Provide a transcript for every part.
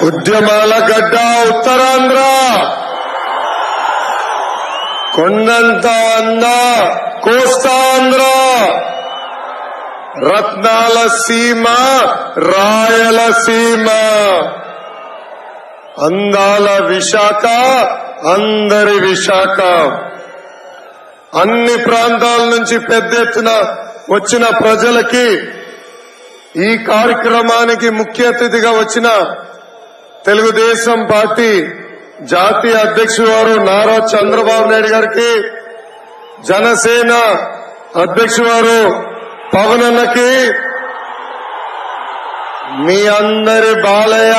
ఉద్యమాల గడ్డ ఉత్తరాంధ్ర, కొండంత అంద కోస్తాంధ్ర, రత్నాల సీమ రాయలసీమ, అందాల విశాఖ అందరి విశాఖ. అన్ని ప్రాంతాల నుంచి పెద్ద ఎత్తున వచ్చిన ప్రజలకి ఈ కార్యక్రమానికి ముఖ్య అతిథిగా వచ్చిన తెలుగుదేశం పార్టీ జాతీయ అధ్యక్షుడు వారు నారా చంద్రబాబు నాయుడు గారికి, జనసేన అధ్యక్షుడు వారు పవన్ అన్నకి, మీ అందరి బాలయ్య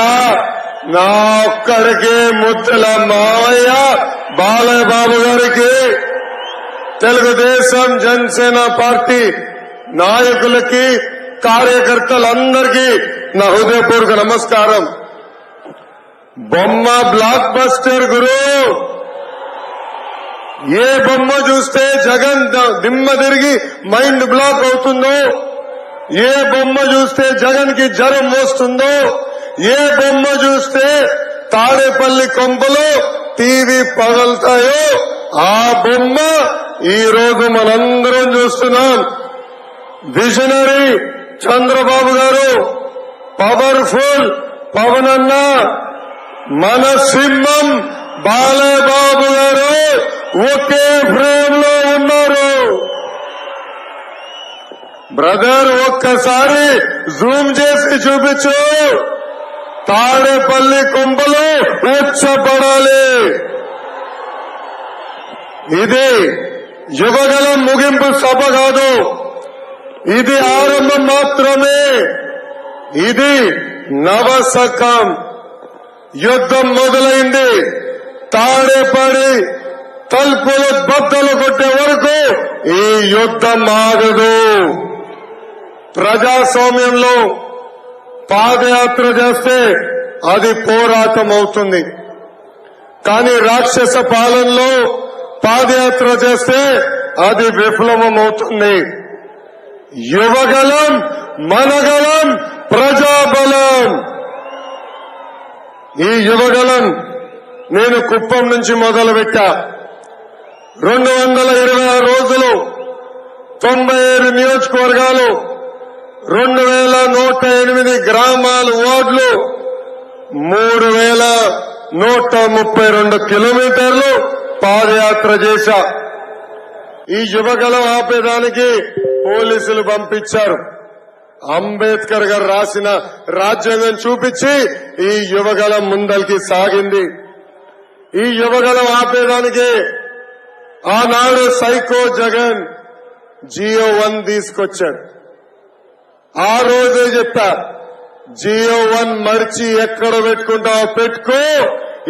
నా ఒక్కడికి ముద్దుల మావయ్య బాలయ్య బాబు గారికి, తెలుగుదేశం జనసేన పార్టీ నాయకులకి కార్యకర్తలందరికీ నా హృదయపూర్వక నమస్కారం. బొమ్మ బ్లాక్ బస్టర్ గురు. ఏ బొమ్మ చూస్తే జగన్ దిమ్మ తిరిగి మైండ్ బ్లాక్ అవుతుందో, ఏ బొమ్మ చూస్తే జగన్ కి జ్వరం వస్తుందో, ఏ బొమ్మ చూస్తే తాడేపల్లి కొంపలో టీవీ పగలుతాయో ఆ బొమ్మ ఈ రోజు మనందరం చూస్తున్నాం. విజనరీ చంద్రబాబు గారు, పవర్ఫుల్ పవన్ అన్న, మన సింహం బాలయ్య బాబు గారు ఒకే ఫ్రేమ్ లో ఉన్నారు. బ్రదర్ ఒక్కసారి జూమ్ చేసి చూపించు. తాడేపల్లి కొంపలు ఉచ్చపడాలి. ఇది యువగలం ముగింపు సభ కాదు, ఇది ఆరంభం మాత్రమే. ఇది నవశకం. యుద్ధం మొదలైంది. తాడేపడి తలుపులు బద్దలు కొట్టే వరకు ఈ యుద్ధం ఆగదు. ప్రజాస్వామ్యంలో పాదయాత్ర చేస్తే అది పోరాటం అవుతుంది. కానీ రాక్షస పాలనలో పాదయాత్ర చేస్తే అది విప్లవం అవుతుంది. యువగలం, మనగలం, ప్రజాబలం. ఈ యువగలం నేను కుప్పం నుంచి మొదలుపెట్టా. 226 రోజులు, 97 నియోజకవర్గాలు, 2108 గ్రామాలు, వార్డులు, 3132 కిలోమీటర్లు పాదయాత్ర చేశా. ఈ యువగలం ఆపేదానికి పోలీసులు పంపించారు. అంబేద్కర్ గారు రాసిన రాజ్యాంగం చూపించి ఈ యువగలం ముందరికి సాగింది. ఈ యువగలం ఆపేదానికి ఆనాడు సైకో జగన్ జియో 1 తీసుకొచ్చాడు. ఆ రోజే చెప్పా, జియో 1 మర్చి ఎక్కడ పెట్టుకుంటావో పెట్టుకో,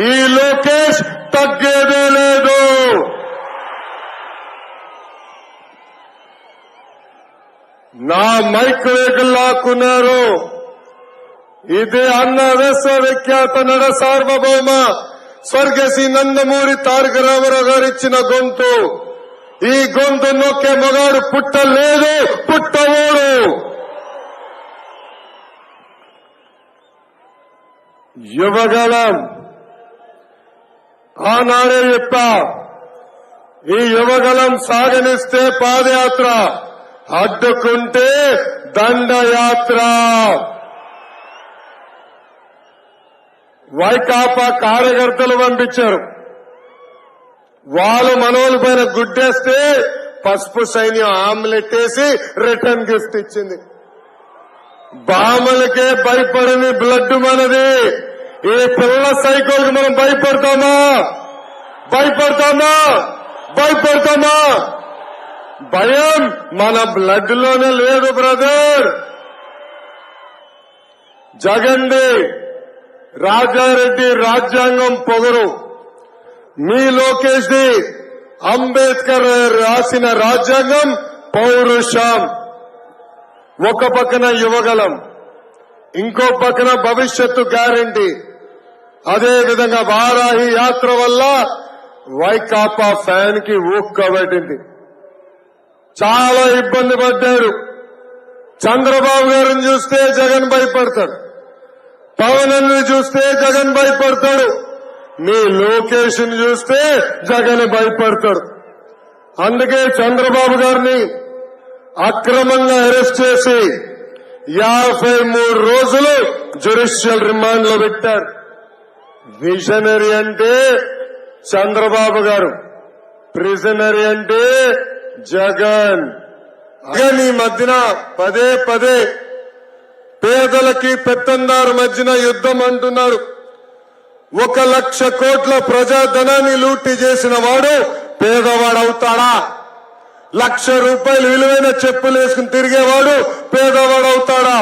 ఈ లోకేష్ తగ్గేదే లేదు. నా మైక్ వేగులు లాక్కున్నారు. ఇది అన్న విశ్వవిఖ్యాత నడ సార్వభౌమ స్వర్గశ్రీ నందమూరి తారక రామారావు గారు ఇచ్చిన గొంతు. ఈ గొంతు నొక్కే మగాడు పుట్టలేదు, పుట్టవోడు. యువగలం ఆనాడే చెప్పా, ఈ యువగలం సాగనిస్తే పాదయాత్ర, అడ్డుకుంటే దండయాత్ర. వైకాపా కార్యకర్తలు పంపించారు. వాళ్ళు మనోళ్ళ పైన గుడ్డేస్తే పసుపు సైన్యం ఆమ్లెట్ వేసి రిటర్న్ గిఫ్ట్ ఇచ్చింది. బామలకే భయపడని బ్లడ్ మనది. ఈ పిల్ల సైకోల్కి మనం భయపడతామా? భయపడతామా? భయపడతామా? భయం మన బ్లడ్ లోనే లేదు బ్రదర్. జగన్ది రాజారెడ్డి రాజ్యాంగం పొగరు, మీ లోకేష్ ది అంబేద్కర్ రాసిన రాజ్యాంగం పౌరుషం. ఒక పక్కన యువగలం, ఇంకో పక్కన భవిష్యత్తు గ్యారంటీ. అదే విధంగా వారాహి యాత్ర వల్ల వైకాపా ఫ్యాన్ కి ఊక్కబట్టింది. చాలా ఇబ్బంది పడ్డారు. చంద్రబాబు గారిని చూస్తే జగన్ భయపడతాడు, పవన్ చూస్తే జగన్ భయపడతాడు, మీ లోకేష్ చూస్తే జగన్ భయపడతాడు. అందుకే చంద్రబాబు గారిని అక్రమంగా అరెస్ట్ చేసి 53 రోజులు జ్యుడిషియల్ రిమాండ్ లో పెట్టారు. విజనరీ అంటే చంద్రబాబు గారు, ప్రిజనరీ అంటే జగన్. జగన్ ఈ మధ్యన పదే పదే పేదలకి పెత్తందారు మధ్యన యుద్ధం అంటున్నాడు. 1,00,000 కోట్ల ప్రజాధనాన్ని లూటీ చేసిన వాడు పేదవాడవుతాడా? 1,00,000 రూపాయలు విలువైన చెప్పులు వేసుకుని తిరిగేవాడు పేదవాడవుతాడా?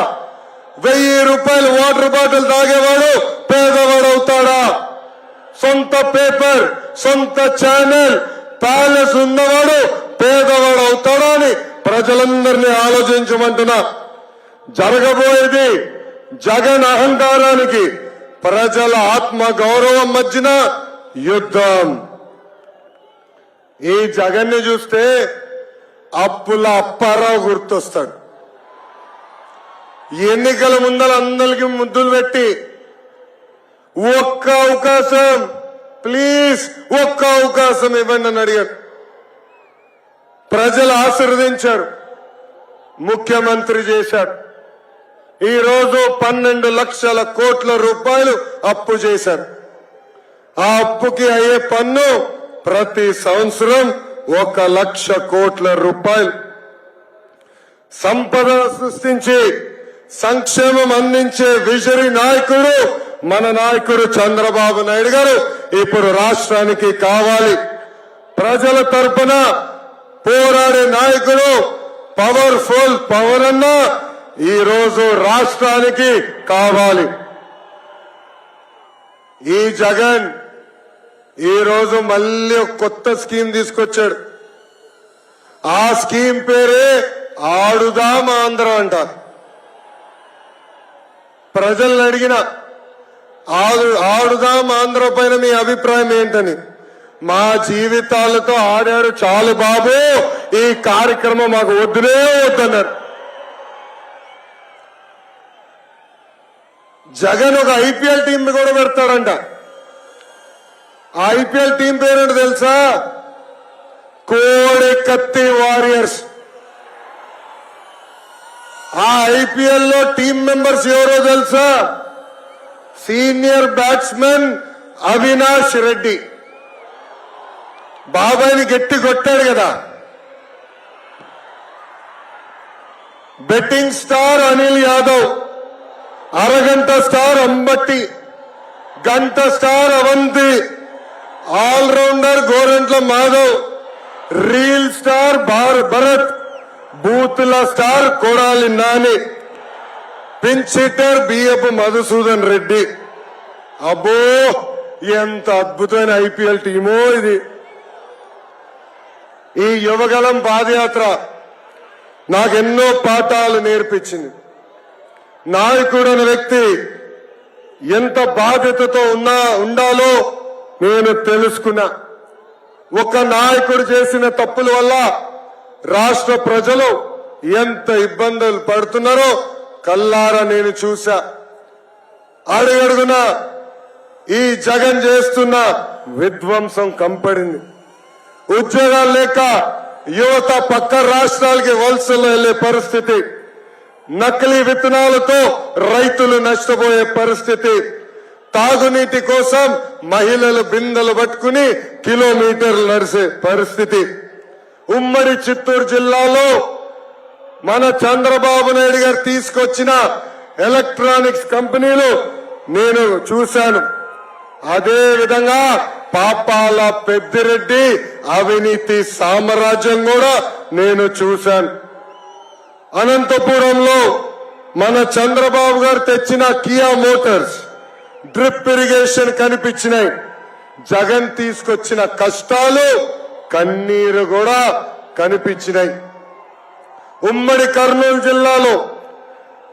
1,000 రూపాయలు వాటర్ బాటిల్ తాగేవాడు పేదవాడవుతాడా? సొంత పేపర్, సొంత ఛానల్, ప్యాలెస్ ఉన్నవాడు పేదవాడవుతాడా అని ప్రజలందరినీ ఆలోచించమంటున్నా. జరగబోయేది జగన్ అహంకారానికి ప్రజల ఆత్మ గౌరవం మధ్యన యుద్ధం. ఈ జగన్ని చూస్తే అప్పుల అప్పారావు గుర్తొస్తాడు. ఎన్నికల ముందర అందరికి ముద్దులు పెట్టి ఒక్క అవకాశం ప్లీజ్, ఒక్క అవకాశం ఇవ్వండి అని అడిగారు. ప్రజలు ఆశీర్వదించారు, ముఖ్యమంత్రి చేశారు. ఈ రోజు 12 లక్షల కోట్ల రూపాయలు అప్పు చేశారు. ఆ అప్పుకి అయ్యే పన్ను ప్రతి సంవత్సరం 1,00,000 కోట్ల రూపాయలు. సంపద సృష్టించి సంక్షేమం అందించే విజరీ నాయకుడు మన నాయకుడు చంద్రబాబు నాయుడు గారు ఇప్పుడు రాష్ట్రానికి కావాలి. ప్రజల తరపున పోరాడే నాయకుడు పవర్ఫుల్ పవన్ అన్న ఈ రోజు రాష్ట్రానికి కావాలి. ఈ జగన్ ఈ రోజు మళ్ళీ ఒక కొత్త స్కీమ్ తీసుకొచ్చాడు. ఆ స్కీమ్ పేరే ఆడుదాం ఆంధ్ర అంట. ప్రజల్ని అడిగిన ఆడుదాం ఆంధ్ర పైన మీ అభిప్రాయం ఏంటని. మా జీవితాలతో ఆడారు చాలు బాబు, ఈ కార్యక్రమం మాకు వద్దులే వద్దన్నారు. జగన్ ఒక ఐపీఎల్ టీం కూడా పెడతాడంట. ఆ ఐపీఎల్ టీం పేరేంటో తెలుసా? కోడి కత్తి వారియర్స్. ఆ ఐపీఎల్ లో టీం మెంబర్స్ ఎవరో తెలుసా? Senior batsmen Avinash Reddy. బాబాయిని గట్టి కొట్టాడు కదా. బెట్టింగ్ స్టార్ అనిల్ యాదవ్, అరగంట స్టార్ అంబట్టి, గంట star Avanti, allrounder Gorantla Madhav, reel star Bharat, బూతుల star Kodali Nani, pinch hitter Biyyapu Madhusudan Reddy. అబ్బో, ఎంత అద్భుతమైన ఐపీఎల్ టీమో ఇది. ఈ యువగలం పాదయాత్ర నాకెన్నో పాఠాలు నేర్పించింది. నాయకుడు అనే వ్యక్తి ఎంత బాధ్యతతో ఉండాలో నేను తెలుసుకున్నా. ఒక నాయకుడు చేసిన తప్పుల వల్ల రాష్ట్ర ప్రజలు ఎంత ఇబ్బందులు పడుతున్నారో కల్లారా నేను చూశా. అడుగడుగున ఈ జగన్ చేస్తున్న విధ్వంసం కంపడింది. ఉద్యోగాలు లేక యువత పక్క రాష్ట్రాలకి వలసలు వెళ్లే పరిస్థితి, నకిలీ విత్తనాలతో రైతులు నష్టపోయే పరిస్థితి, తాగునీటి కోసం మహిళలు బిందెలు పట్టుకుని కిలోమీటర్లు నడిచే పరిస్థితి. ఉమ్మడి చిత్తూరు జిల్లాలో మన చంద్రబాబు నాయుడు గారు తీసుకొచ్చిన ఎలక్ట్రానిక్స్ కంపెనీలు నేను చూశాను. అదే విధంగా పాపాల పెద్దిరెడ్డి అవినీతి సామ్రాజ్యం కూడా నేను చూశాను. అనంతపురంలో మన చంద్రబాబు గారు తెచ్చిన కియా మోటార్స్ డ్రిప్ ఇరిగేషన్ కనిపించినాయి. జగన్ తీసుకొచ్చిన కష్టాలు, కన్నీరు కూడా కనిపించినాయి. ఉమ్మడి కర్నూలు జిల్లాలో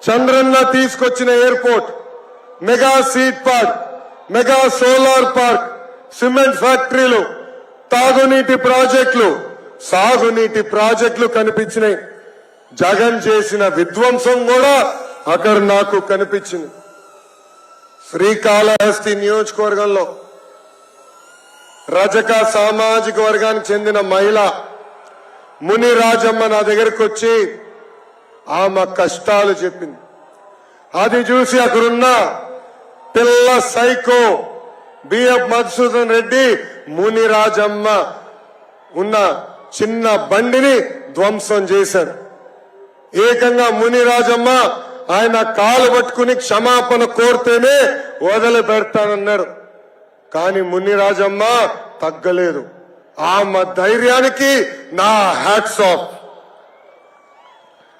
చంద్రన్న తీసుకొచ్చిన airport, mega seed park, mega solar park, cement ఫ్యాక్టరీలు, తాగునీటి ప్రాజెక్టులు, సాగునీటి ప్రాజెక్టులు కనిపించినాయి. జగన్ చేసిన విధ్వంసం కూడా అక్కడ నాకు కనిపించింది. శ్రీకాళహస్తి నియోజకవర్గంలో రజక సామాజిక వర్గానికి చెందిన మహిళ మునిరాజమ్మ నా దగ్గరికి వచ్చి ఆమె కష్టాలు చెప్పింది. అది చూసి అక్కడున్న పిల్ల సైకో బిఎఫ్ మధుసూదన్ రెడ్డి మునిరాజమ్మ ఉన్న చిన్న బండిని ధ్వంసం చేశారు. ఏకంగా మునిరాజమ్మ ఆయన కాలు పట్టుకుని క్షమాపణ కోరితేనే వదిలిపెడతానన్నాడు. కానీ మునిరాజమ్మ తగ్గలేదు. ఆమె ధైర్యానికి నా హ్యాట్స్ ఆఫ్.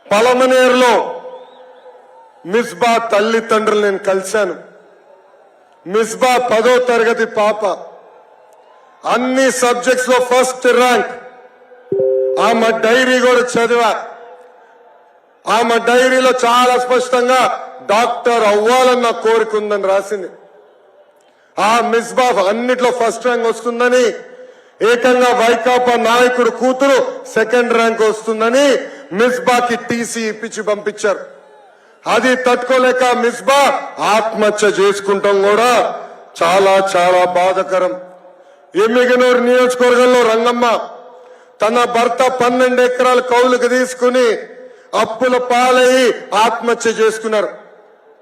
పలమనేరులో మిస్బా తల్లిదండ్రులు నేను కలిశాను. మిస్బా 10వ తరగతి పాప, అన్ని సబ్జెక్ట్స్ లో ఫస్ట్ ర్యాంక్. ఆమె డైరీ కూడా చదివా. ఆమె డైరీలో చాలా స్పష్టంగా డాక్టర్ అవ్వాలన్న కోరిక ఉందని రాసింది. ఆ మిస్బా అన్నిట్లో ఫస్ట్ ర్యాంక్ వస్తుందని, ఏకంగా వైకాపా నాయకుడు కూతురు సెకండ్ ర్యాంక్ వస్తుందని మిస్బాకి టీసీ ఇప్పించి పంపించారు. అది తట్టుకోలేక మిస్బా ఆత్మహత్య చేసుకుంటాం కూడా చాలా చాలా బాధాకరం. ఎమ్మిగనూరు నియోజకవర్గంలో రంగమ్మ తన భర్త 12 ఎకరాలు కౌలుకు తీసుకుని అప్పుల పాలయ్యి ఆత్మహత్య చేసుకున్నారు.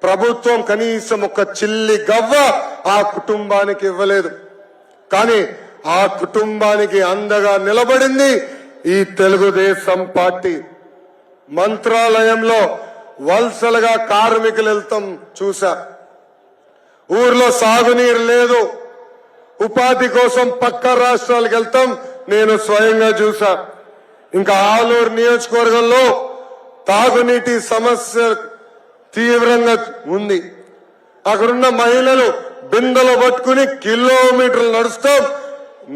ప్రభుత్వం కనీసం ఒక చిల్లి గవ్వ ఆ కుటుంబానికి ఇవ్వలేదు. కానీ ఆ కుటుంబానికి అండగా నిలబడింది ఈ తెలుగుదేశం పార్టీ. మంత్రాలయంలో వలసలుగా కార్మికులు వెళ్తాం చూసా. ఊర్లో సాగునీరు లేదు, ఉపాధి కోసం పక్క రాష్ట్రాలకు వెళ్తాం నేను స్వయంగా చూసా. ఇంకా ఆలూరు నియోజకవర్గంలో తాగునీటి సమస్య తీవ్రంగా ఉంది. అక్కడున్న మహిళలు బిందెలు పట్టుకుని కిలోమీటర్లు నడుస్తాం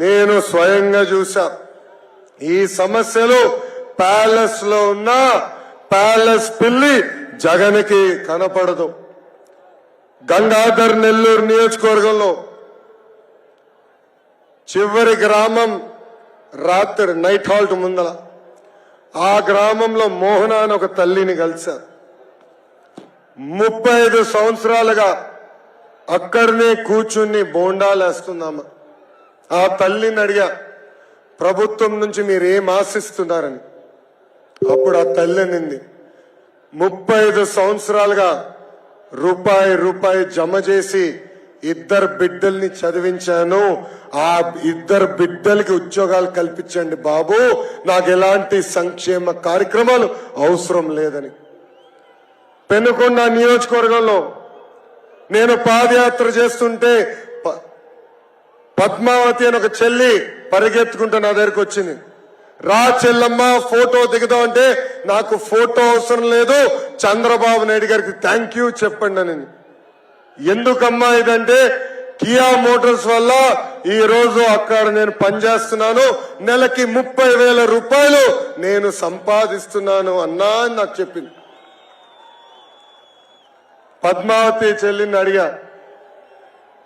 నేను స్వయంగా చూసా. ఈ సమస్యలు ప్యాలెస్ లో ఉన్న ప్యాలెస్ పిల్లి జగన్కి కనపడదు. గంగాధర్ నెల్లూరు నియోజకవర్గంలో చివరి గ్రామం రాత్రి నైట్ హాల్ట్ ముందల ఆ గ్రామంలో మోహన అని ఒక తల్లిని కలిసా. 35 సంవత్సరాలుగా అక్కడనే కూర్చుని బోండాలేస్తున్నామా. ఆ తల్లిని అడిగా, ప్రభుత్వం నుంచి మీరేం ఆశిస్తున్నారని. అప్పుడు ఆ తల్లి అనింది, 35 సంవత్సరాలుగా రూపాయి జమ చేసి 2 బిడ్డల్ని చదివించాను. ఆ 2 బిడ్డలకి ఉద్యోగాలు కల్పించండి బాబు, నాకు ఎలాంటి సంక్షేమ కార్యక్రమాలు అవసరం లేదని. పెనుకొండ నియోజకవర్గంలో నేను పాదయాత్ర చేస్తుంటే పద్మావతి అని ఒక చెల్లి పరిగెత్తుకుంటూ నా దగ్గరకు వచ్చింది. రా చెల్లమ్మ ఫోటో దిగుదాం అంటే, నాకు ఫోటో అవసరం లేదు, చంద్రబాబు నాయుడు గారికి థ్యాంక్ యూ చెప్పండి అని. ఎందుకమ్మా ఇదంటే, కియా మోటార్స్ వల్ల ఈ రోజు అక్కడ నేను పనిచేస్తున్నాను, నెలకి 30,000 రూపాయలు నేను సంపాదిస్తున్నాను అన్నా అని నాకు చెప్పింది. పద్మావతి చెల్లిని అడిగా,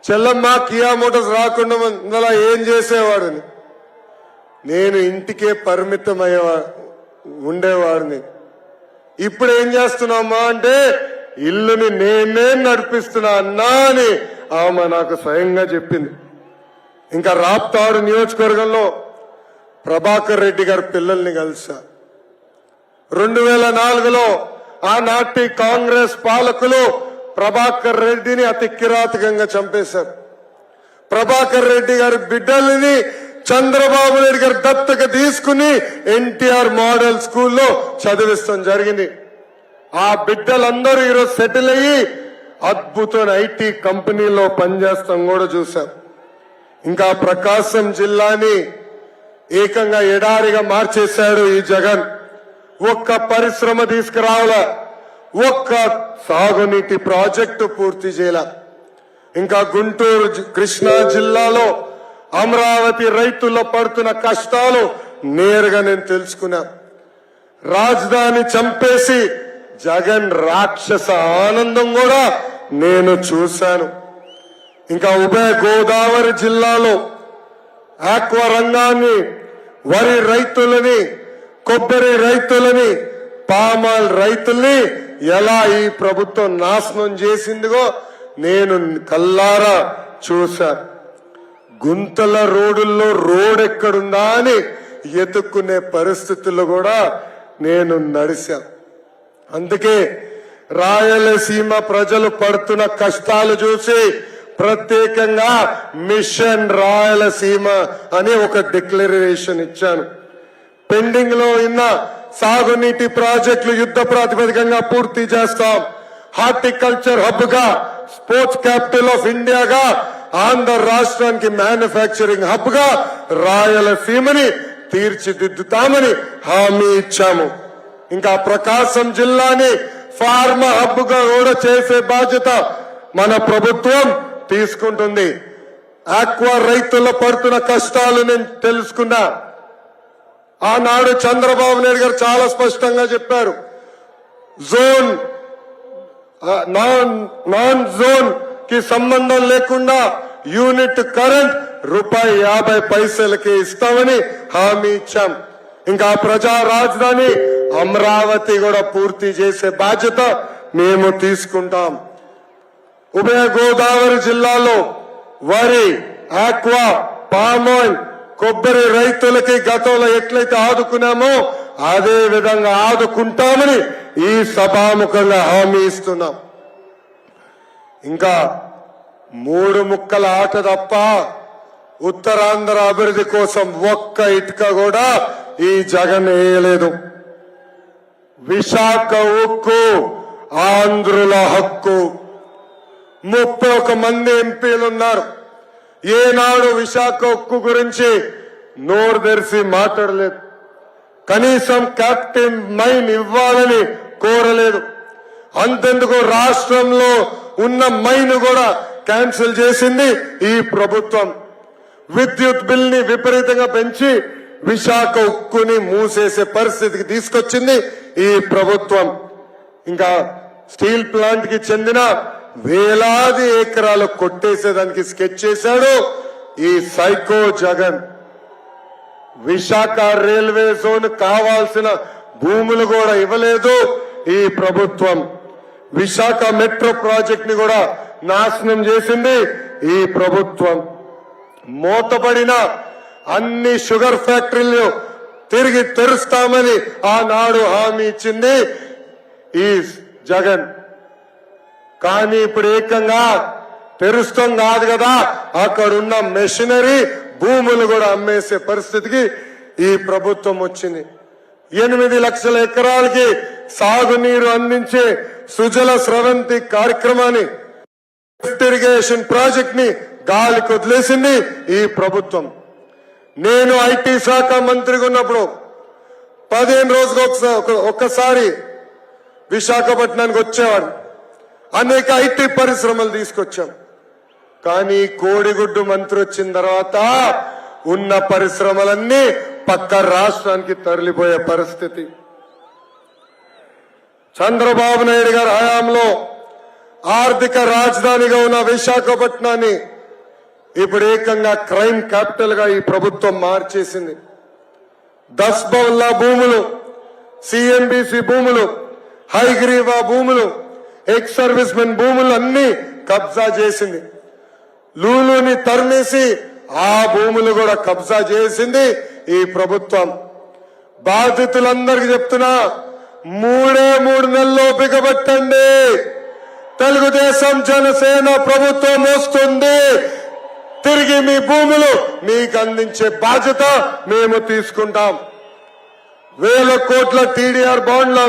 చెల్లమ్మ కియా మోటార్స్ రాకుండా ఇందులో ఏం చేసేవాడని. నేను ఇంటికే పరిమితమయ్యే ఉండేవాడిని. ఇప్పుడు ఏం చేస్తున్నామా అంటే, ఇల్లుని నేనే నడిపిస్తున్నా అన్నా అని ఆమె నాకు స్వయంగా చెప్పింది. ఇంకా రాప్తాడు నియోజకవర్గంలో ప్రభాకర్ రెడ్డి గారి పిల్లల్ని కలిసా. 2004లో ఆనాటి కాంగ్రెస్ పాలకులు ప్రభాకర్ రెడ్డిని అతి కిరాతకంగా చంపేశారు. ప్రభాకర్ రెడ్డి గారి బిడ్డల్ని చంద్రబాబు నాయుడు గారు దత్తక తీసుకుని ఎన్టీఆర్ మోడల్ స్కూల్లో చదివిస్తాం జరిగింది. ఆ బిడ్డలందరూ ఈరోజు సెటిల్ అయ్యి అద్భుతమైన ఐటీ కంపెనీలో పనిచేస్తాం కూడా చూశాం. ఇంకా ప్రకాశం జిల్లాని ఏకంగా ఎడారిగా మార్చేశాడు ఈ జగన్. ఒక్క పరిశ్రమ తీసుకురావాలా, ఒక్క సాగునీటి ప్రాజెక్టు పూర్తి చేయాల. ఇంకా గుంటూరు కృష్ణా జిల్లాలో అమరావతి రైతుల్లో పడుతున్న కష్టాలు నేరుగా నేను తెలుసుకున్నా. రాజధాని చంపేసి జగన్ రాక్షస ఆనందం కూడా నేను చూశాను. ఇంకా ఉభయ గోదావరి జిల్లాలో ఆక్వా రంగాన్ని, వరి రైతులని, కొబ్బరి రైతులని, పామాయిల్ రైతుల్ని ఎలా ఈ ప్రభుత్వం నాశనం చేసిందిగో నేను కల్లారా చూశా. గుంతల రోడ్డుల్లో రోడ్ ఎక్కడుందా అని ఎత్తుక్కునే పరిస్థితుల్లో కూడా నేను నడిచా. అందుకే రాయలసీమ ప్రజలు పడుతున్న కష్టాలు చూసి ప్రత్యేకంగా మిషన్ రాయలసీమ అని ఒక డిక్లరేషన్ ఇచ్చాను. పెండింగ్ లో ఉన్న సాగునీటి ప్రాజెక్టులు యుద్ధ ప్రాతిపదికంగా పూర్తి చేస్తాం. హార్టికల్చర్ హబ్ గా, స్పోర్ట్స్ క్యాపిటల్ ఆఫ్ ఇండియాగా, ఆంధ్ర రాష్ట్రానికి మ్యానుఫ్యాక్చరింగ్ హబ్ గా రాయలసీమని తీర్చిదిద్దుతామని హామీ ఇచ్చాము. ఇంకా ప్రకాశం జిల్లాని ఫార్మా హబ్ గా కూడా చేసే బాధ్యత మన ప్రభుత్వం తీసుకుంటుంది. ఆక్వా రైతుల పడుతున్న కష్టాలు నేను తెలుసుకున్నా. ఆనాడు చంద్రబాబు నాయుడు గారు చాలా స్పష్టంగా చెప్పారు, జోన్ నాన్ జోన్ కి సంబంధం లేకుండా యూనిట్ కరెంట్ ₹50 ఇస్తామని హామీ ఇచ్చాం. ఇంకా ప్రజా రాజధాని అమరావతి కూడా పూర్తి చేసే బాధ్యత మేము తీసుకుంటాం. ఉభయ గోదావరి జిల్లాలో వరి, ఆక్వా, పామ్ ఆయిల్, కొబ్బరి రైతులకి గతంలో ఎట్లయితే ఆదుకున్నామో అదే విధంగా ఆదుకుంటామని ఈ సభాముఖంగా హామీ ఇస్తున్నాం. ఇంకా 3 ముక్కల ఆట తప్ప ఉత్తరాంధ్ర అభివృద్ధి కోసం ఒక్క ఇటుక కూడా ఈ జగన్ వేయలేదు. విశాఖ ఉక్కు ఆంధ్రుల హక్కు. 31 మంది ఎంపీలున్నారు. ఏనాడు విశాఖ ఉక్కు గురించి నోరు తెరిచి మాట్లాడలేదు. కనీసం క్యాప్టివ్ మైన్ ఇవ్వాలని కోరలేదు. అంతెందుకు రాష్ట్రంలో ఉన్న మైన్ కూడా క్యాన్సిల్ చేసింది ఈ ప్రభుత్వం. విద్యుత్ బిల్ ని విపరీతంగా పెంచి విశాఖ ఉక్కుని మూసేసే పరిస్థితికి తీసుకొచ్చింది ఈ ప్రభుత్వం. ఇంకా స్టీల్ ప్లాంట్ కి చెందిన వేలాది ఎకరాలు కొట్టేసేదానికి స్కెచ్ చేశాడు ఈ psycho Jagan. Visakha railway zone కావాల్సిన భూములు కూడా ఇవ్వలేదు ఈ ప్రభుత్వం. విశాఖ మెట్రో ప్రాజెక్ట్ ని కూడా నాశనం చేసింది ఈ ప్రభుత్వం. మూతపడిన అన్ని షుగర్ ఫ్యాక్టరీలు తిరిగి తెరుస్తామని ఆనాడు హామీ ఇచ్చింది ఈ జగన్. కానీ ఇప్పుడు ఏకంగా తెరుస్తాం కాదు కదా, అక్కడున్న మెషినరీ భూములు కూడా అమ్మేసే పరిస్థితికి ఈ ప్రభుత్వం వచ్చింది. 8 లక్షల ఎకరాలకి సాగునీరు అందించే సుజల స్రవంతి కార్యక్రమాన్ని, ఇరిగేషన్ ప్రాజెక్ట్ ని గాలికి వదిలేసింది ఈ ప్రభుత్వం. నేను ఐటీ శాఖ మంత్రిగా ఉన్నప్పుడు 15 రోజులకు ఒక్కసారి విశాఖపట్నానికి వచ్చేవాడు. అనేక ఐటీ పరిశ్రమలు తీసుకొచ్చాం. కానీ కోడిగుడ్డు మంత్రి వచ్చిన తర్వాత ఉన్న పరిశ్రమలన్నీ పక్క రాష్ట్రానికి తరలిపోయే పరిస్థితి. చంద్రబాబు నాయుడు గారి హయాంలో ఆర్థిక రాజధానిగా ఉన్న విశాఖపట్నాన్ని ఇప్పుడు ఏకంగా క్రైమ్ క్యాపిటల్ గా ఈ ప్రభుత్వం మార్చేసింది. దస్బౌల్లా భూములు, సిఎంబిసి భూములు, హైగ్రీవా భూములు, ఎక్స్ సర్వీస్ మెన్ భూములు అన్ని కబ్జా చేసింది. లూలుని తరిమేసి ఆ భూములు కూడా కబ్జా చేసింది ఈ ప్రభుత్వం. బాధితులందరికీ చెప్తున్నా, 3 నెలలు ఓపిక పట్టండి. తెలుగుదేశం జనసేన ప్రభుత్వం వస్తుంది. తిరిగి మీ భూములు మీకు అందించే బాధ్యత మేము తీసుకుంటాం. 1000 కోట్ల టీడీఆర్ బాండ్ల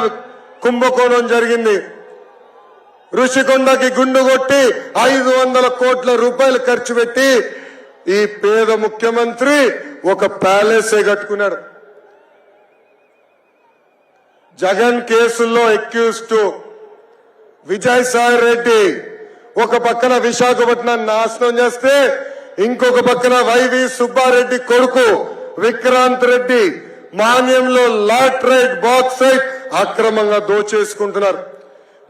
కుంభకోణం జరిగింది. ఋషికొండకి గుండు కొట్టి 500 కోట్ల రూపాయలు ఖర్చు పెట్టి ఈ పేద ముఖ్యమంత్రి ఒక ప్యాలెసే కట్టుకున్నాడు. జగన్ కేసుల్లో అక్యూజ్డ్ విజయసాయి రెడ్డి ఒక పక్కన విశాఖపట్నాన్ని నాశనం చేస్తే, ఇంకొక పక్కన వైవి సుబ్బారెడ్డి కొడుకు విక్రాంత్ రెడ్డి మాన్యంలో లాట్రైట్ బాక్సైట్ అక్రమంగా దోచేసుకుంటున్నారు.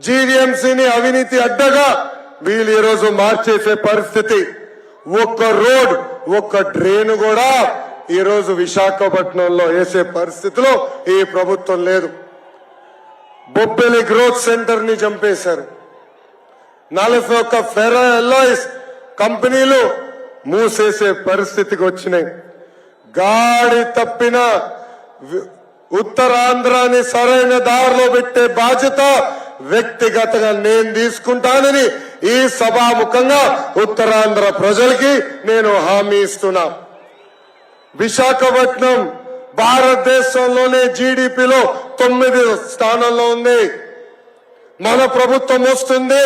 జీవీఎంసీని అవినీతి అడ్డగా వీళ్ళు ఈరోజు మార్చేసే పరిస్థితి. ఒక్క రోడ్, ఒక్క డ్రైన్ కూడా ఈరోజు విశాఖపట్నంలో వేసే పరిస్థితిలో ఈ ప్రభుత్వం లేదు. బొబ్బిలి గ్రోత్ సెంటర్ ని చంపేశారు. 41 ఫెర్రో ఎల్లాయిస్ కంపెనీలు మూసేసే పరిస్థితికి వచ్చినాయి. గాడి తప్పిన ఉత్తరాంధ్రాని సరైన దారిలో పెట్టే బాధ్యత వ్యక్తిగతంగా నేను తీసుకుంటానని ఈ సభాముఖంగా ఉత్తరాంధ్ర ప్రజలకి నేను హామీ ఇస్తున్నా. విశాఖపట్నం భారతదేశంలోనే జీడిపిలో 9వ స్థానంలో ఉంది. మన ప్రభుత్వం వస్తుంది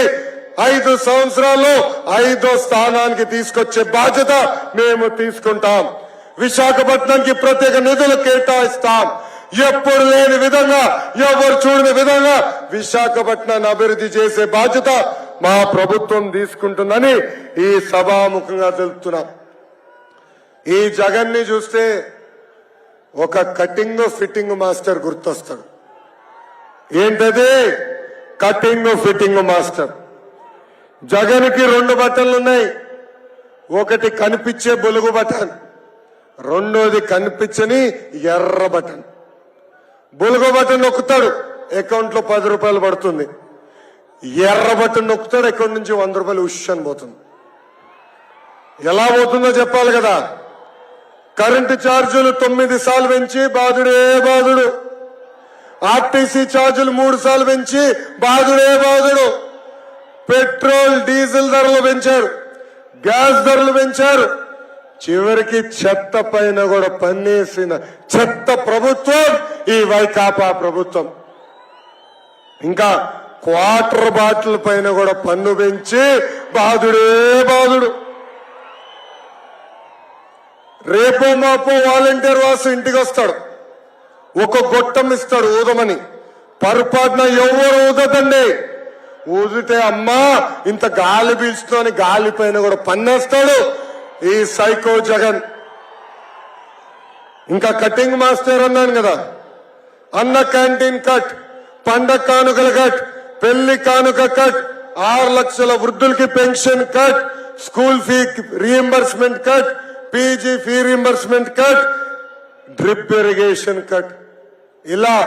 5 సంవత్సరాల్లో 5వ స్థానానికి తీసుకొచ్చే బాధ్యత మేము తీసుకుంటాం. విశాఖపట్నానికి ప్రత్యేక నిధులు కేటాయిస్తాం. ఎప్పుడు లేని విధంగా, ఎవరు చూడని విధంగా విశాఖపట్నాన్ని అభివృద్ధి చేసే బాధ్యత మా ప్రభుత్వం తీసుకుంటుందని ఈ సభాముఖంగా తెలుపుతున్నాం. ఈ జగన్ ని చూస్తే ఒక కటింగ్ ఫిట్టింగ్ మాస్టర్ గుర్తొస్తాడు. ఏంటది? Cutting fitting master. జగన్ కి 2 బటన్లు ఉన్నాయి. ఒకటి కనిపించే బొలుగు బటన్, రెండోది కనిపించని ఎర్ర బటన్. బొలుగు బటన్ నొక్కుతాడు, అకౌంట్ లో 10 రూపాయలు పడుతుంది. ఎర్ర బటన్ నొక్కుతాడు, అకౌంట్ నుంచి 100 రూపాయలు ఉష్ అని పోతుంది. ఎలా పోతుందో చెప్పాలి కదా. కరెంటు ఛార్జీలు 9 సార్లు పెంచి బాధుడే బాధుడు. ఆర్టీసీ ఛార్జీలు 3 సార్లు పెంచి బాధుడే బాధుడు. పెట్రోల్ డీజిల్ ధరలు పెంచారు, గ్యాస్ ధరలు పెంచారు. చివరికి చెత్త పైన కూడా పన్నేసిన చెత్త ప్రభుత్వం ఈ వైకాపా ప్రభుత్వం. ఇంకా క్వార్టర్ బాటిల్ పైన కూడా పన్ను పెంచి బాధుడే బాధుడు. రేపో మాపో వాలంటీర్ వాసు ఇంటికి వస్తాడు, ఒక గొట్టం ఇస్తాడు ఊదమని. పొరపాటున ఎవరు ఊదదండి. ఊదితే అమ్మా ఇంత గాలి పీల్చుతో గాలి పైన కూడా పన్నేస్తాడు ఈ సైకో జగన్. ఇంకా కటింగ్ మాస్టర్ అన్నాను కదా, అన్న క్యాంటీన్ కట్, పండగ కానుకల కట్, పెళ్లి కానుక కట్, 6 లక్షల వృద్ధులకి pension cut, school fee reimbursement cut, PG fee reimbursement cut, drip irrigation cut. ఇలా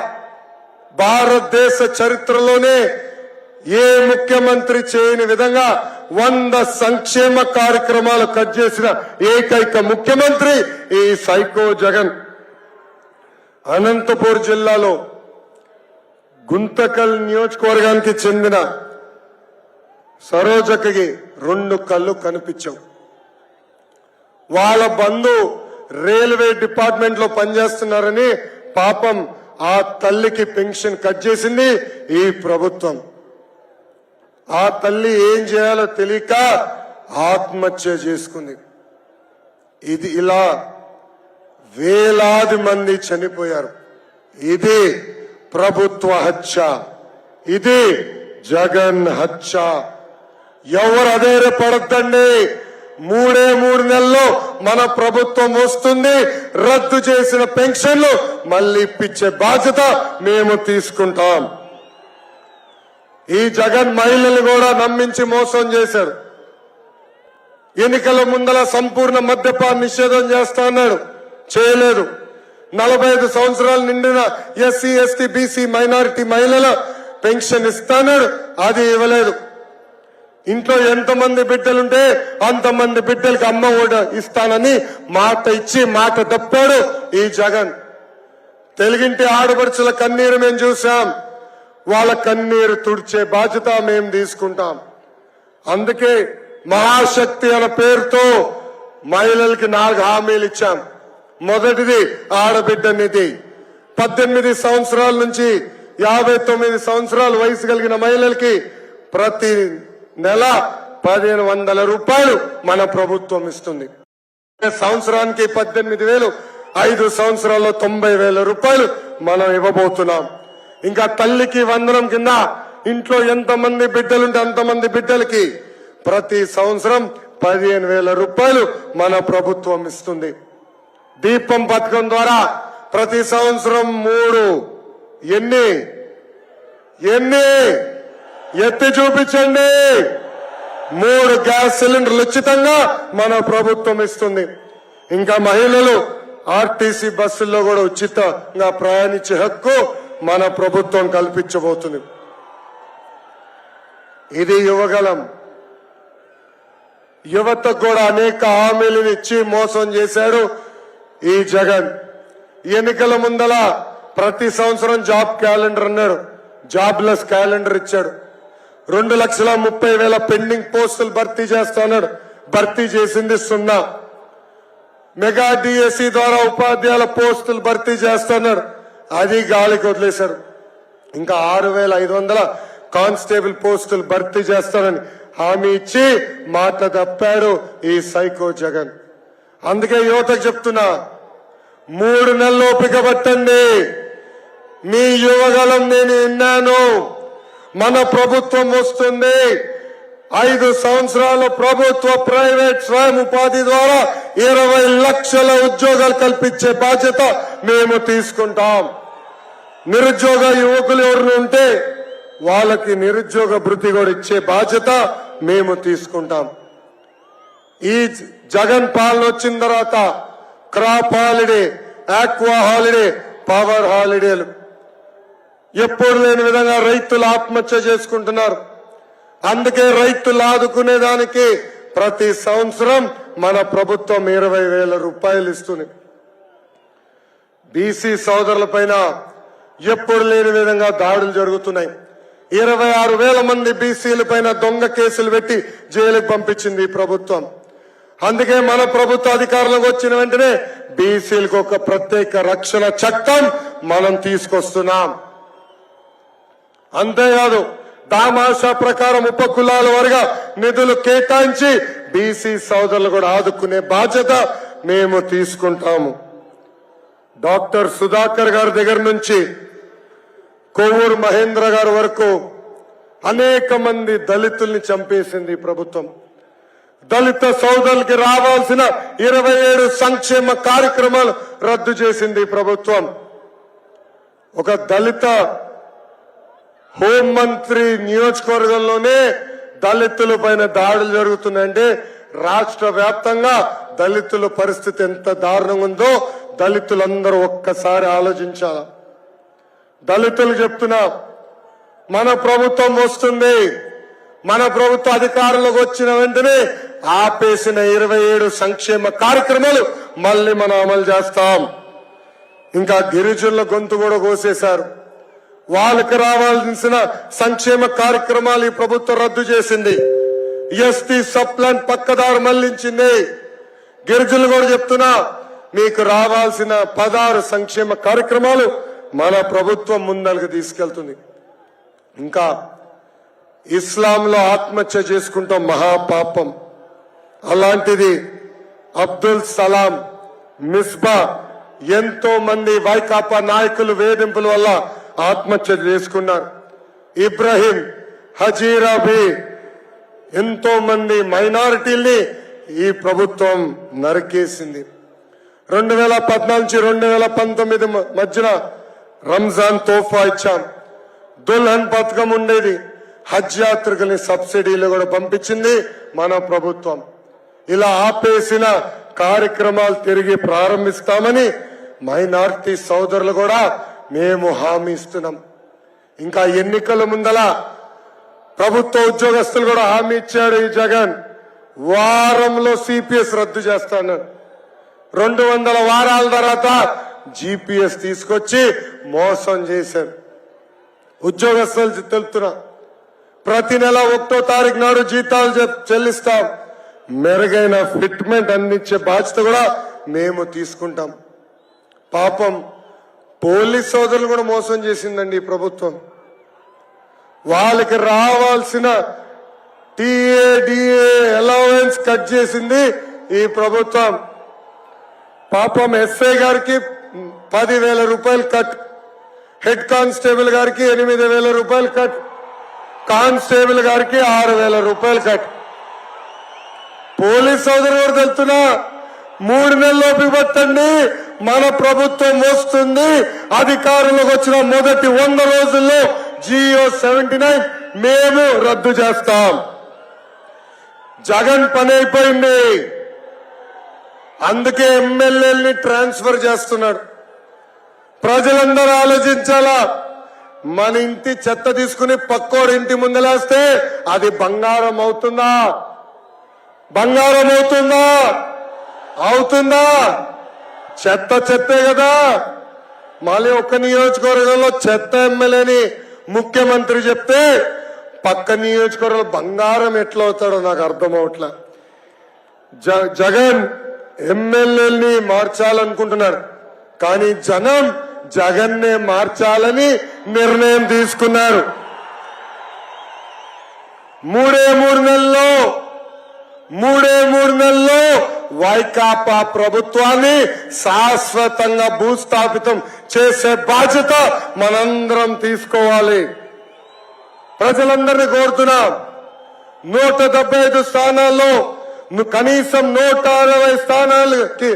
భారతదేశ చరిత్రలోనే ఏ ముఖ్యమంత్రి చేయని విధంగా 100 సంక్షేమ కార్యక్రమాలు కట్ చేసిన ఏకైక ముఖ్యమంత్రి ఈ సైకో జగన్. అనంతపూర్ జిల్లాలో గుంతకల్ నియోజకవర్గానికి చెందిన సరోజకి 2 కళ్ళు కనిపించావు. వాళ్ళ బంధు రైల్వే డిపార్ట్మెంట్ లో పనిచేస్తున్నారని పాపం ఆ తల్లికి పెన్షన్ కట్ చేసింది ఈ ప్రభుత్వం. ఆ తల్లి ఏం చేయాలో తెలియక ఆత్మహత్య చేసుకుంది. ఇది ఇలా వేలాది మంది చనిపోయారు. ఇది ప్రభుత్వ హత్య, ఇది జగన్ హత్య. ఎవరు అధైర్యపడద్దండి. 3 నెలల్లో మన ప్రభుత్వం వస్తుంది. రద్దు చేసిన పెన్షన్లు మళ్ళీ ఇప్పించే బాధ్యత మేము తీసుకుంటాం. ఈ జగన్ మహిళలు కూడా నమ్మించి మోసం చేశాడు. ఎన్నికల ముందల సంపూర్ణ మద్యపాన నిషేధం చేస్తా అన్నాడు, చేయలేదు. 45 సంవత్సరాలు నిండిన ఎస్సీ ఎస్టీ బీసీ మైనారిటీ మహిళల పెన్షన్ ఇస్తాన్నాడు, అది ఇవ్వలేదు. ఇంట్లో ఎంతమంది బిడ్డలుంటే అంతమంది బిడ్డలకి అమ్మ కూడా ఇస్తానని మాట ఇచ్చి మాట తప్పాడు ఈ జగన్. తెలుగింటి ఆడపడుచుల కన్నీరు మేము చూసాం. వాళ్ళ కన్నీరు తుడిచే బాధ్యత మేము తీసుకుంటాం. అందుకే మహాశక్తి అనే పేరుతో మహిళలకి 4 హామీలు ఇచ్చాం. మొదటిది ఆడబిడ్డ నిధి. 18 సంవత్సరాల నుంచి 59 సంవత్సరాల వయసు కలిగిన మహిళలకి ప్రతి నెల 1500 రూపాయలు మన ప్రభుత్వం ఇస్తుంది. సంవత్సరానికి 18,000, 5 సంవత్సరాల్లో 90,000 రూపాయలు మనం ఇవ్వబోతున్నాం. ఇంకా తల్లికి వందనం కింద ఇంట్లో ఎంతమంది బిడ్డలుంటే అంతమంది బిడ్డలకి ప్రతి సంవత్సరం 15,000 రూపాయలు మన ప్రభుత్వం ఇస్తుంది. దీపం పథకం ద్వారా ప్రతి సంవత్సరం 3 ఎన్ని ఎత్తి చూపించండి 3 గ్యాస్ సిలిండర్లు ఉచితంగా మన ప్రభుత్వం ఇస్తుంది. ఇంకా మహిళలు ఆర్టీసీ బస్సుల్లో కూడా ఉచితంగా ప్రయాణించే హక్కు మన ప్రభుత్వం కల్పించబోతుంది. ఇది యువగలం. యువతకు కూడా అనేక హామీలను ఇచ్చి మోసం చేశాడు ఈ జగన్. ఎన్నికల ముందల ప్రతి సంవత్సరం జాబ్ క్యాలెండర్ అన్నాడు, జాబ్లెస్ క్యాలెండర్ ఇచ్చాడు. 2,30,000 పెండింగ్ పోస్టులు భర్తీ చేస్తాడు, భర్తీ చేసింది 0. మెగా డిఎస్సి ద్వారా ఉపాధ్యాయుల పోస్టులు భర్తీ చేస్తున్నాడు, అది గాలికి వదిలేశారు. ఇంకా 6,500 కానిస్టేబుల్ పోస్టులు భర్తీ చేస్తానని హామీ ఇచ్చి మాట తప్పాడు ఈ సైకో జగన్. అందుకే యువతకు చెప్తున్నా, 3 నెలలు ఓపిక పట్టండి. మీ యువగలం నేను విన్నాను. మన ప్రభుత్వం వస్తుంది. 5 సంవత్సరాల ప్రభుత్వ ప్రైవేట్ స్వయం ఉపాధి ద్వారా 20 లక్షల ఉద్యోగాలు కల్పించే బాధ్యత మేము తీసుకుంటాం. నిరుద్యోగ యువకులు ఎవరు ఉంటే వాళ్ళకి నిరుద్యోగ భృతి కూడా ఇచ్చే బాధ్యత మేము తీసుకుంటాం. ఈ జగన్ పాలన వచ్చిన తర్వాత crop holiday, aqua holiday, power హాలిడేలు ఎప్పుడు లేని విధంగా రైతులు ఆత్మహత్య చేసుకుంటున్నారు. అందుకే రైతులు ఆదుకునేదానికి ప్రతి సంవత్సరం మన ప్రభుత్వం 20,000 రూపాయలు ఇస్తుంది. బీసీ సోదరుల పైన ఎప్పుడు లేని విధంగా దాడులు జరుగుతున్నాయి. 26,000 మంది బీసీల పైన దొంగ కేసులు పెట్టి జైలుకు పంపించింది ఈ ప్రభుత్వం. అందుకే మన ప్రభుత్వ అధికారంలోకి వచ్చిన వెంటనే బీసీలకు ఒక ప్రత్యేక రక్షణ చట్టం మనం తీసుకొస్తున్నాం. అంతేకాదు, దామాషా ప్రకారం ఉపకులాల వారిగా నిధులు కేటాయించి బీసీ సోదరులు కూడా ఆదుకునే బాధ్యత మేము తీసుకుంటాము. డాక్టర్ సుధాకర్ గారి దగ్గర నుంచి కోవూరు మహేంద్ర గారి వరకు అనేక మంది దళితుల్ని చంపేసింది ఈ ప్రభుత్వం. దళిత సోదరులకి రావాల్సిన 27 సంక్షేమ కార్యక్రమాలు రద్దు చేసింది ఈ ప్రభుత్వం. ఒక దళిత హోంమంత్రి నియోజకవర్గంలోనే దళితుల పైన దాడులు జరుగుతున్నాయంటే రాష్ట్ర వ్యాప్తంగా దళితుల పరిస్థితి ఎంత దారుణంగా ఉందో దళితులందరూ ఒక్కసారి ఆలోచించాలి. దళితులు చెప్తున్నా, మన ప్రభుత్వం వస్తుంది. మన ప్రభుత్వ అధికారంలోకి వచ్చిన వెంటనే ఆపేసిన 27 సంక్షేమ కార్యక్రమాలు మళ్ళీ మనం అమలు చేస్తాం. ఇంకా గిరిజనుల గొంతు కూడా కోసేశారు. వాళ్ళకి రావాల్సిన సంక్షేమ కార్యక్రమాలు ఈ ప్రభుత్వం రద్దు చేసింది. ఎస్టీ సప్లాన్ పక్కదారు మళ్లించింది. గిరిజనులు కూడా చెప్తున్నా, మీకు రావాల్సిన 16 సంక్షేమ కార్యక్రమాలు మన ప్రభుత్వం ముందరకు తీసుకెళ్తుంది. ఇంకా ఇస్లాంలో ఆత్మహత్య చేసుకుంటాం మహాపాపం. అలాంటిది అబ్దుల్ సలాం, మిస్బా, ఎంతో మంది వైకాపా నాయకులు వేధింపుల వల్ల ఆత్మహత్య చేసుకున్నారు. ఇబ్రాహీం, హజీరాబీ, ఎంతో మంది మైనారిటీల్ని ఈ ప్రభుత్వం నరికేసింది. 2014 నుంచి 2019 మధ్యన రంజాన్ తోఫా ఇచ్చాం. దుల్హన్ పథకం ఉండేది. హజ్ యాత్రికుల్ని సబ్సిడీలు కూడా పంపించింది మన ప్రభుత్వం. ఇలా ఆపేసిన కార్యక్రమాలు తిరిగి ప్రారంభిస్తామని మైనారిటీ సోదరులు కూడా మేము హామీ ఇస్తున్నాం. ఇంకా ఎన్నికల ముందల ప్రభుత్వ ఉద్యోగస్తులు కూడా హామీ ఇచ్చాడు ఈ జగన్. వారంలో సిపిఎస్ రద్దు చేస్తాను. 200 వారాల తర్వాత జిపిఎస్ తీసుకొచ్చి మోసం చేశారు. ఉద్యోగస్తులు తెలుపుతున్నా, ప్రతి నెల 1వ తారీఖు నాడు జీతాలు చెల్లిస్తాం. మెరుగైన ఫిట్మెంట్ అందించే బాధ్యత కూడా మేము తీసుకుంటాం. పాపం పోలీస్ సోదరులు కూడా మోసం చేసిందండి ఈ ప్రభుత్వం. వాళ్ళకి రావాల్సిన టీఏ డిఏ అలవెన్స్ కట్ చేసింది ఈ ప్రభుత్వం. పాపం ఎస్ఐ గారికి 10,000 రూపాయలు కట్, హెడ్ కానిస్టేబుల్ గారికి 8,000 రూపాయలు కట్, కానిస్టేబుల్ గారికి 6,000 రూపాయలు కట్. పోలీస్ సోదరులు కూడా తెలుస్తున్నా, 3 నెలల్లోపు పట్టండి, మన ప్రభుత్వం వస్తుంది. అధికారంలోకి వచ్చిన మొదటి 100 రోజుల్లో జియో 79 మేము రద్దు చేస్తాం. జగన్ పని అయిపోయింది. అందుకే ఎమ్మెల్యేలని ట్రాన్స్ఫర్ చేస్తున్నాడు. ప్రజలందరూ ఆలోచించాలా. మన ఇంటి చెత్త తీసుకుని పక్కోడి ఇంటి ముందలేస్తే అది బంగారం అవుతుందా? బంగారం అవుతుందా? అవుతుందా? చెత్త చెత్తే కదా. మళ్ళీ ఒక్క నియోజకవర్గంలో చెత్త ఎమ్మెల్యేని ముఖ్యమంత్రి చెప్తే పక్క నియోజకవర్గంలో బంగారం ఎట్లా అవుతాడో నాకు అర్థం అవట్లా. జగన్ ఎమ్మెల్యేని మార్చాలనుకుంటున్నాడు, కానీ జనం జగన్నే మార్చాలని నిర్ణయం తీసుకున్నారు. మూడే మూడు నెలల్లో వైకాపా ప్రభుత్వాన్ని శాశ్వతంగా భూస్థాపితం చేసే బాధ్యత మనందరం తీసుకోవాలి. ప్రజలందరినీ కోరుతున్నాం, 175 స్థానాల్లో కనీసం 160 స్థానాలకి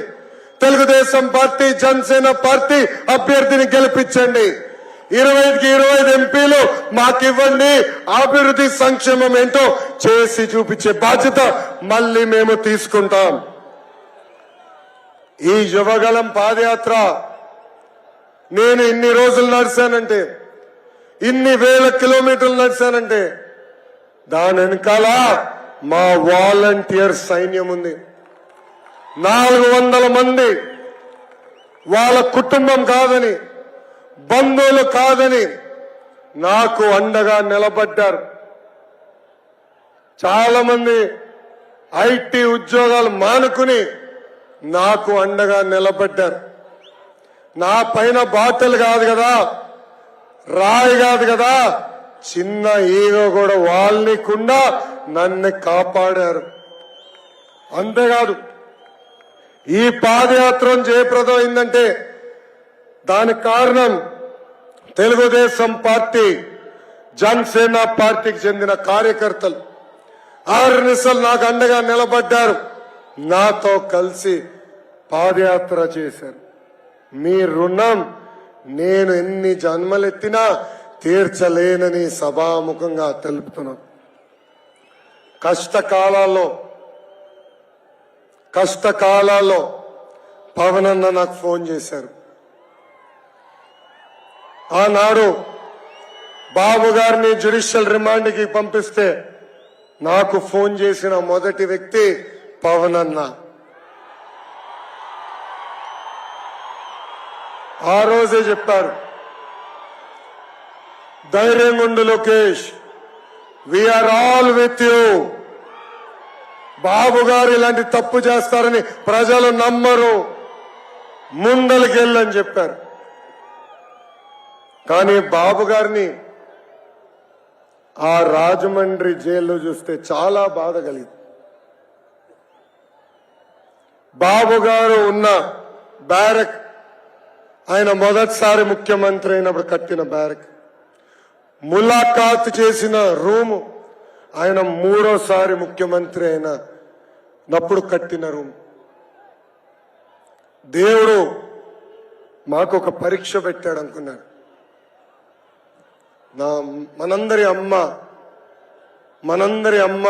తెలుగుదేశం పార్టీ, జనసేన పార్టీ అభ్యర్థిని గెలిపించండి. 25కి 25 ఎంపీలు మాకివ్వండి. అభివృద్ధి సంక్షేమం ఏంటో చేసి చూపించే బాధ్యత మళ్ళీ మేము తీసుకుంటాం. ఈ యువగలం పాదయాత్ర నేను ఇన్ని రోజులు నడిచానంటే, ఇన్ని వేల కిలోమీటర్లు నడిచానంటే దాని వెనకాల మా వాలంటీర్ సైన్యం ఉంది. 400 మంది వాళ్ళ కుటుంబం కాదని, బంధువులు కాదని నాకు అండగా నిలబడ్డారు. చాలా మంది ఐటీ ఉద్యోగాలు మానుకుని నాకు అండగా నిలబడ్డారు. నా పైన బాటలు కాదు కదా, రాయి కాదు కదా, చిన్న ఈగో కూడా వాళ్ళనికుండా నన్ను కాపాడారు. అంతేకాదు, ఈ పాదయాత్ర జయప్రదం అయిందంటే దానికి కారణం తెలుగుదేశం పార్టీ, జనసేన పార్టీకి చెందిన కార్యకర్తలు 6 నిమిషాలు నాకు అండగా నిలబడ్డారు. నాతో కలిసి పాదయాత్ర చేశారు. మీ రుణం నేను ఎన్ని జన్మలెత్తినా తీర్చలేనని సభాముఖంగా తెలుపుతున్నాను. కష్టకాలాల్లో పవన్ అన్న నాకు ఫోన్ చేశారు. ఆనాడు బాబు గారిని జ్యుడిషియల్ రిమాండ్కి పంపిస్తే నాకు ఫోన్ చేసిన మొదటి వ్యక్తి పవన్ అన్న. ఆ రోజే చెప్పారు, ధైర్యంగా ఉండు Lokesh, we're all with you. Babu గారు ఇలాంటి తప్పు చేస్తారని ప్రజలు నమ్మరు, ముందలకెళ్ళని చెప్పారు. కానీ బాబు గారిని ఆ రాజమండ్రి జైల్లో చూస్తే చాలా బాధ కలిగింది. బాబు గారు ఉన్న బ్యారక్, ఆయన మొదటిసారి ముఖ్యమంత్రి అయినప్పుడు కట్టిన బ్యారక్, ములాఖాత్ చేసిన రూము ఆయన 3వ ముఖ్యమంత్రి అయినప్పుడు కట్టిన రూమ్. దేవుడు మాకు ఒక పరీక్ష పెట్టాడు అనుకున్నాడు. మనందరి అమ్మ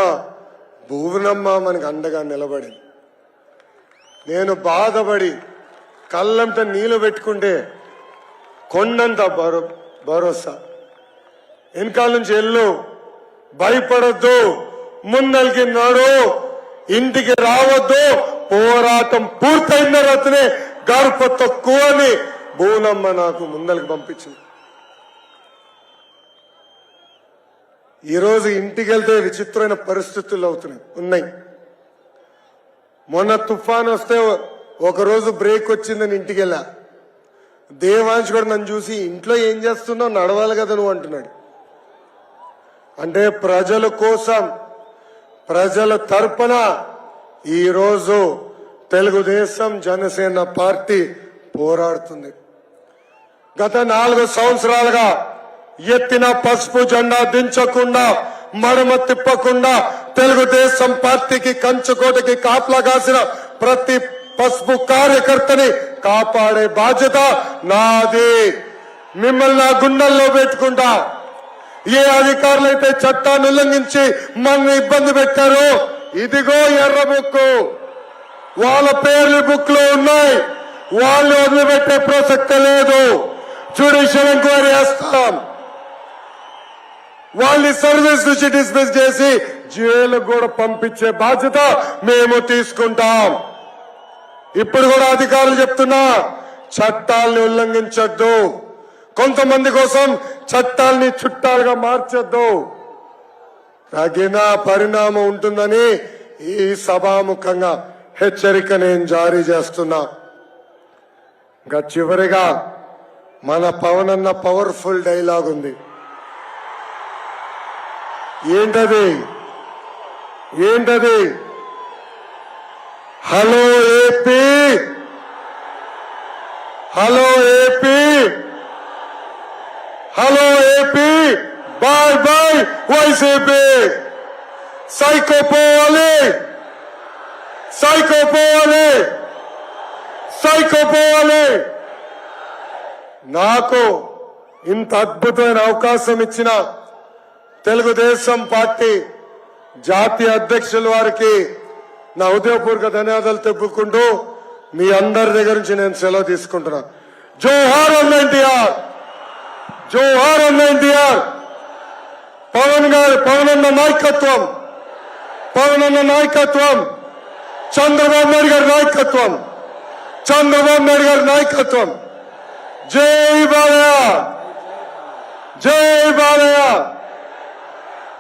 భువనమ్మ మనకు అండగా నిలబడింది. నేను బాధపడి కళ్ళంట నీళ్లు పెట్టుకుంటే కొండంత భరోసా. వెనకాల నుంచి ఎల్లు, భయపడొద్దు, ముందలికి నాడు, ఇంటికి రావద్దు, పోరాటం పూర్తయిన తర్వాతనే గర్భ తక్కువ అని భువనమ్మ నాకు ముందలికి పంపించింది. ఈరోజు ఇంటికి వెళ్తే విచిత్రమైన పరిస్థితులు ఉన్నాయి. మొన్న తుఫాన్ వస్తే ఒకరోజు బ్రేక్ వచ్చిందని ఇంటికి వెళ్ళా. దేవాంశ్ కూడా నన్ను చూసి ఇంట్లో ఏం చేస్తున్నావు, నడవాలి కదా నువ్వు అంటున్నాడు. అంటే ప్రజల కోసం, ప్రజల తరపున ఈరోజు తెలుగుదేశం జనసేన పార్టీ పోరాడుతుంది. గత 4 సంవత్సరాలుగా ఎత్తిన పసుపు జెండా దించకుండా, మడమ తిప్పకుండా తెలుగుదేశం పార్టీకి కంచుకోటకి కాపలా కాసిన ప్రతి పసుపు కార్యకర్తని కాపాడే బాధ్యత నాది. మిమ్మల్ని నా గుండెల్లో పెట్టుకుంటా. ఏ అధికారులైతే చట్టాన్ని ఉల్లంఘించి మనల్ని ఇబ్బంది పెట్టారో, ఇదిగో ఎర్ర బుక్కు, వాళ్ళ పేర్లు బుక్ లో ఉన్నాయి. వాళ్ళు వదిలిపెట్టే ప్రసక్తి లేదు. జ్యుడిషియల్ ఎంక్వైరీ చేస్తాం. వాళ్ళని సర్వీస్ నుంచి డిస్మిస్ చేసి జైలుకు కూడా పంపించే బాధ్యత మేము తీసుకుంటాం. ఇప్పుడు కూడా అధికారులు చెప్తున్నా, చట్టాలని ఉల్లంఘించొద్దు, కొంతమంది కోసం చట్టాలని చుట్టాలుగా మార్చొద్దు, తగిన పరిణామం ఉంటుందని ఈ సభాముఖంగా హెచ్చరిక నేను జారీ చేస్తున్నా. ఇంకా చివరిగా మన పవన్ అన్న పవర్ఫుల్ డైలాగ్ ఉంది. ఏంటది? Hello AP, hello AP, hello AP, bye bye YCP. Psycho పోవాలి, సైకో పోవాలి, సైకో పోవాలి. నాకు ఇంత అద్భుతమైన అవకాశం ఇచ్చిన తెలుగుదేశం పార్టీ జాతీయ అధ్యక్షుల వారికి నా హృదయపూర్వక ధన్యవాదాలు తెలుపుకుంటూ మీ అందరి దగ్గర నుంచి నేను సెలవు తీసుకుంటున్నా. జోహార్ అన్న ఎన్టీఆర్, జోహార్ అన్న ఎన్టీఆర్. పవన్ అన్న నాయకత్వం, పవన్ అన్న నాయకత్వం, చంద్రబాబు నాయుడు గారి నాయకత్వం, చంద్రబాబు నాయుడు గారి నాయకత్వం. జై బాలయ్య, జై బాలయ్య,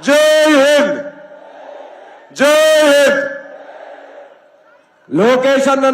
జై హింద్, జై హింద్. లోకేష్ అన్న